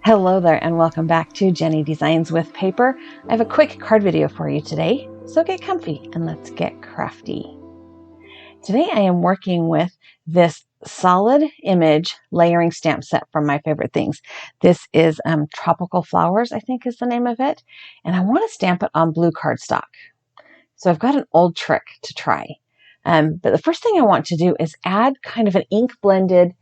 Hello there and welcome back to Jennie Designs with Paper. I have a quick card video for you today, so get comfy and let's get crafty. Today I am working with this solid image layering stamp set from My Favorite Things. This is Tropical Flowers, I think is the name of it, and I want to stamp it on blue cardstock. So I've got an old trick to try. But the first thing I want to do is add kind of an ink blended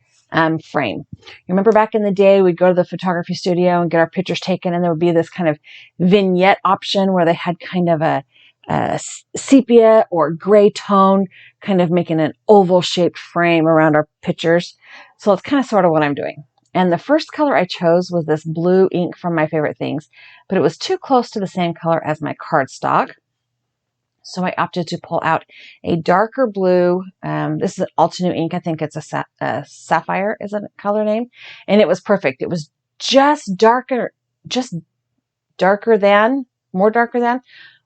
frame. You remember back in the day, we'd go to the photography studio and get our pictures taken, and there would be this kind of vignette option where they had kind of a sepia or gray tone, kind of making an oval shaped frame around our pictures. So it's kind of sort of what I'm doing. And the first color I chose was this blue ink from My Favorite Things, but it was too close to the same color as my cardstock. So I opted to pull out a darker blue. This is an Altenew ink. I think it's a sapphire is a color name. And it was perfect. It was just darker than, more darker than,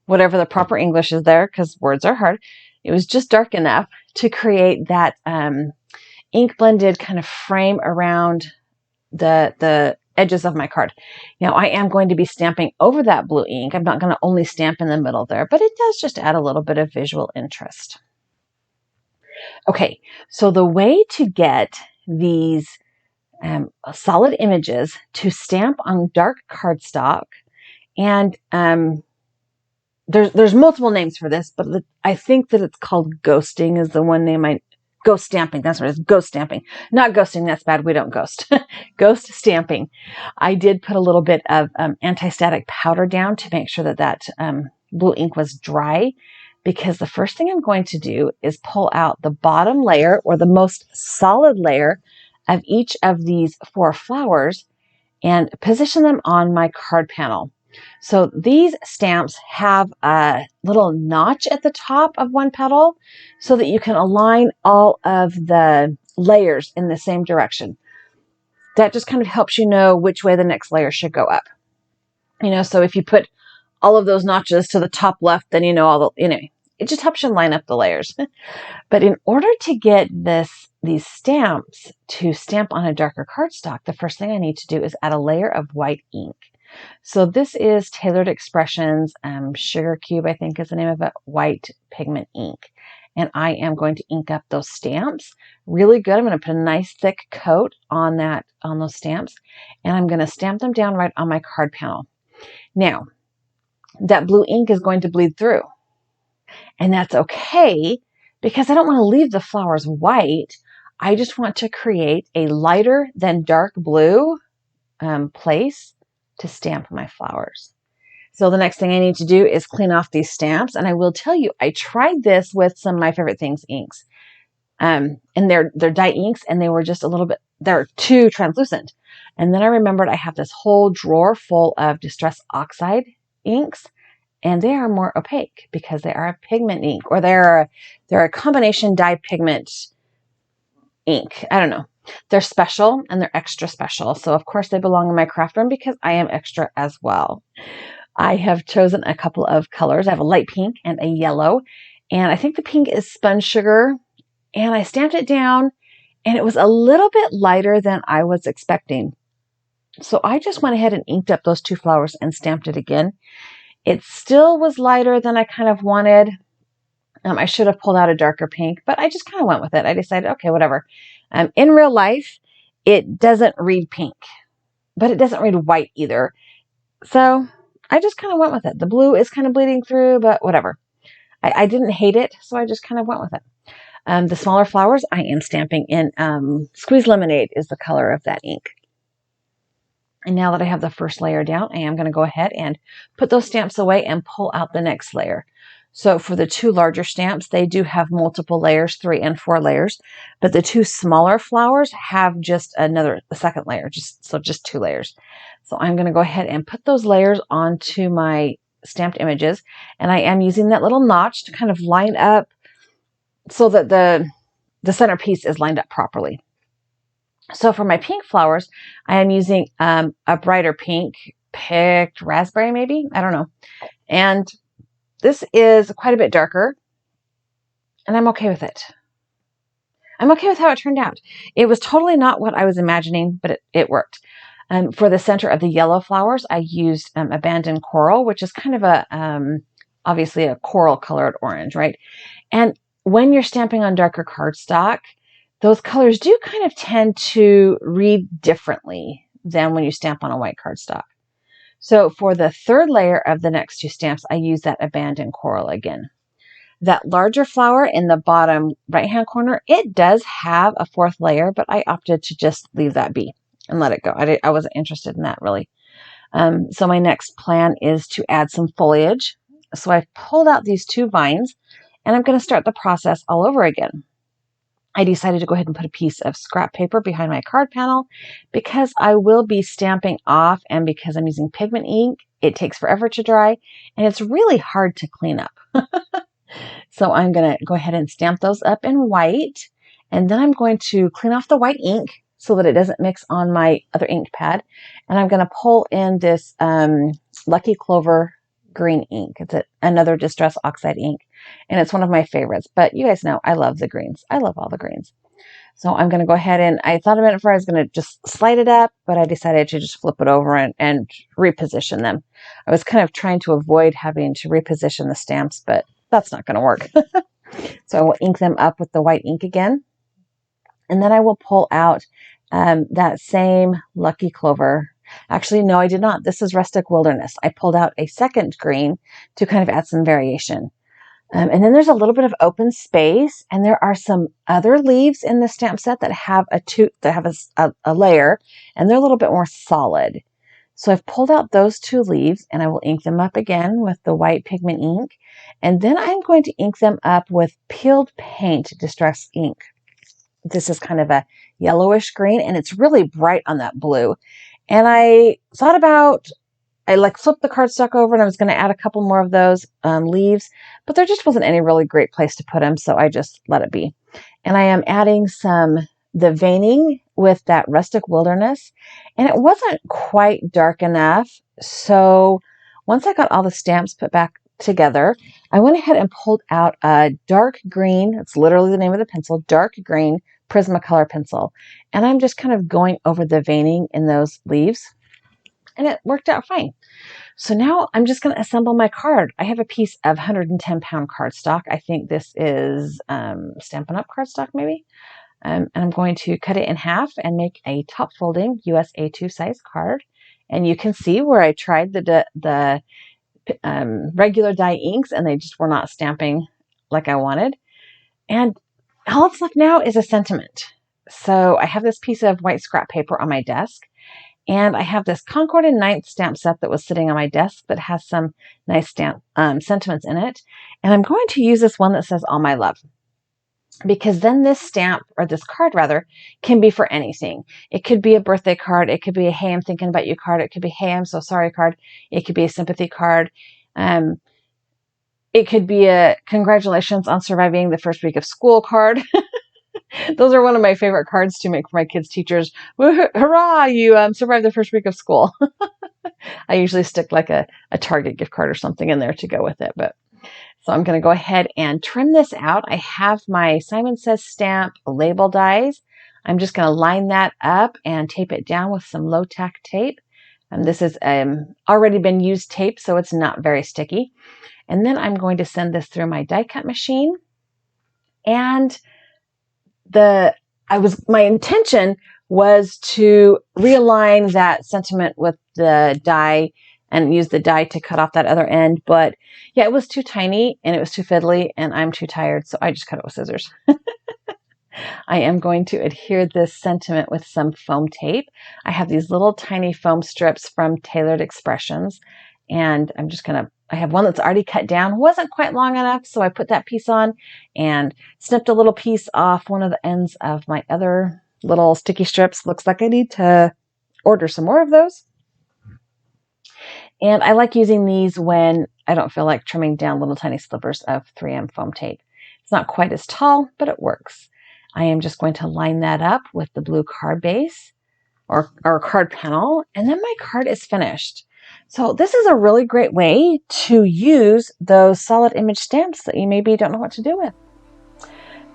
whatever the proper English is there, because words are hard. It was just dark enough to create that ink blended kind of frame around the edges of my card. Now I am going to be stamping over that blue ink. I'm not going to only stamp in the middle there, but it does just add a little bit of visual interest. Okay, so the way to get these solid images to stamp on dark cardstock, and there's multiple names for this, but I think that it's called ghosting is the one name ghost stamping. That's what it is. Ghost stamping. Not ghosting. That's bad. We don't ghost. Ghost stamping. I did put a little bit of anti-static powder down to make sure that blue ink was dry, because the first thing I'm going to do is pull out the bottom layer or the most solid layer of each of these 4 flowers and position them on my card panel. So these stamps have a little notch at the top of one petal so that you can align all of the layers in the same direction. That just kind of helps you know which way the next layer should go up. So if you put all of those notches to the top left, then it just helps you line up the layers. But in order to get these stamps to stamp on a darker cardstock, the first thing I need to do is add a layer of white ink. So this is Tailored Expressions Sugar Cube, I think is the name of it, white pigment ink. And I am going to ink up those stamps really good. I'm going to put a nice thick coat on those stamps, and I'm going to stamp them down right on my card panel. Now, that blue ink is going to bleed through, and that's okay because I don't want to leave the flowers white. I just want to create a lighter than dark blue place to stamp my flowers. So the next thing I need to do is clean off these stamps. And I will tell you, I tried this with some of My Favorite Things inks. And they're dye inks, and they were just they're too translucent. And then I remembered I have this whole drawer full of Distress Oxide inks, and they are more opaque because they are a pigment ink, or they're a combination dye pigment ink. I don't know. They're special and they're extra special. So of course they belong in my craft room because I am extra as well. I have chosen a couple of colors. I have a light pink and a yellow, and I think the pink is Spun Sugar, and I stamped it down and it was a little bit lighter than I was expecting. So I just went ahead and inked up those 2 flowers and stamped it again. It still was lighter than I kind of wanted. I should have pulled out a darker pink, but I just kind of went with it. I decided, okay, whatever. In real life, it doesn't read pink, but it doesn't read white either. So I just kind of went with it. The blue is kind of bleeding through, but whatever. I didn't hate it, so I just kind of went with it. The smaller flowers I am stamping in Squeeze Lemonade is the color of that ink. And now that I have the first layer down, I am going to go ahead and put those stamps away and pull out the next layer. So for the 2 larger stamps, they do have multiple layers, 3 and 4 layers, but the 2 smaller flowers have just a second layer, just 2 layers. So I'm going to go ahead and put those layers onto my stamped images, and I am using that little notch to kind of line up so that the centerpiece is lined up properly. So for my pink flowers, I am using a brighter pink, picked raspberry maybe, I don't know, and this is quite a bit darker, and I'm okay with it. I'm okay with how it turned out. It was totally not what I was imagining, but it worked. For the center of the yellow flowers, I used abandoned coral, which is kind of a, obviously a coral colored orange, right? And when you're stamping on darker cardstock, those colors do kind of tend to read differently than when you stamp on a white cardstock. So for the third layer of the next two stamps, I use that abandoned coral again. That larger flower in the bottom right-hand corner, it does have a fourth layer, but I opted to just leave that be and let it go. I wasn't interested in that really. So my next plan is to add some foliage. So I've pulled out these two vines and I'm going to start the process all over again. I decided to go ahead and put a piece of scrap paper behind my card panel because I will be stamping off, and because I'm using pigment ink, it takes forever to dry and it's really hard to clean up. So I'm going to go ahead and stamp those up in white, and then I'm going to clean off the white ink so that it doesn't mix on my other ink pad. And I'm going to pull in this Lucky Clover green ink. It's another Distress Oxide ink, and it's one of my favorites. But you guys know I love the greens. I love all the greens. So I'm going to go ahead and, I thought a minute before I was going to just slide it up, but I decided to just flip it over and reposition them. I was kind of trying to avoid having to reposition the stamps, but that's not going to work. So I will ink them up with the white ink again. And then I will pull out that same Lucky Clover. Actually, no, I did not. This is Rustic Wilderness. I pulled out a second green to kind of add some variation. And then there's a little bit of open space, and there are some other leaves in the stamp set that have a layer, and they're a little bit more solid. So I've pulled out those two leaves, and I will ink them up again with the white pigment ink. And then I'm going to ink them up with Peeled Paint Distress ink. This is kind of a yellowish green, and it's really bright on that blue. And I thought about, I flipped the cardstock over and I was going to add a couple more of those leaves, but there just wasn't any really great place to put them, so I just let it be. And I am adding the veining with that Rustic Wilderness, and it wasn't quite dark enough. So once I got all the stamps put back together, I went ahead and pulled out a dark green, it's literally the name of the pencil, dark green Prismacolor pencil. And I'm just kind of going over the veining in those leaves, and it worked out fine. So now I'm just going to assemble my card. I have a piece of 110-pound cardstock. I think this is Stampin' Up! Cardstock maybe. And I'm going to cut it in half and make a top folding US A2 size card. And you can see where I tried the regular dye inks, and they just were not stamping like I wanted. And all that's left now is a sentiment. So I have this piece of white scrap paper on my desk, and I have this Concord and Ninth stamp set that was sitting on my desk that has some nice sentiments in it. And I'm going to use this one that says All My Love, because then this stamp, or this card rather, can be for anything. It could be a birthday card. It could be a Hey, I'm thinking about you card. It could be Hey, I'm so sorry card. It could be a sympathy card. It could be a congratulations on surviving the first week of school card. Those are one of my favorite cards to make for my kids' teachers. Hurrah, you survived the first week of school. I usually stick like a Target gift card or something in there to go with it. But so I'm going to go ahead and trim this out. I have my Simon Says stamp label dies. I'm just going to line that up and tape it down with some low tack tape. And this is already been used tape, so it's not very sticky. And then I'm going to send this through my die cut machine. And my intention was to realign that sentiment with the die and use the die to cut off that other end. But yeah, it was too tiny and it was too fiddly, and I'm too tired, so I just cut it with scissors. I am going to adhere this sentiment with some foam tape. I have these little tiny foam strips from Tailored Expressions, and I have one that's already cut down. Wasn't quite long enough, so I put that piece on and snipped a little piece off one of the ends of my other little sticky strips. Looks like I need to order some more of those. And I like using these when I don't feel like trimming down little tiny slivers of 3M foam tape. It's not quite as tall, but it works. I am just going to line that up with the blue card base or card panel, and then my card is finished. So this is a really great way to use those solid image stamps that you maybe don't know what to do with.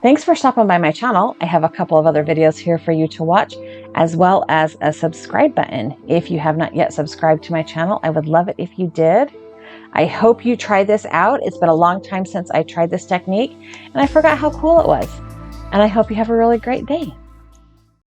Thanks for stopping by my channel. I have a couple of other videos here for you to watch. as well as a subscribe button. If you have not yet subscribed to my channel, I would love it if you did. I hope you try this out. It's been a long time since I tried this technique, and I forgot how cool it was. And I hope you have a really great day.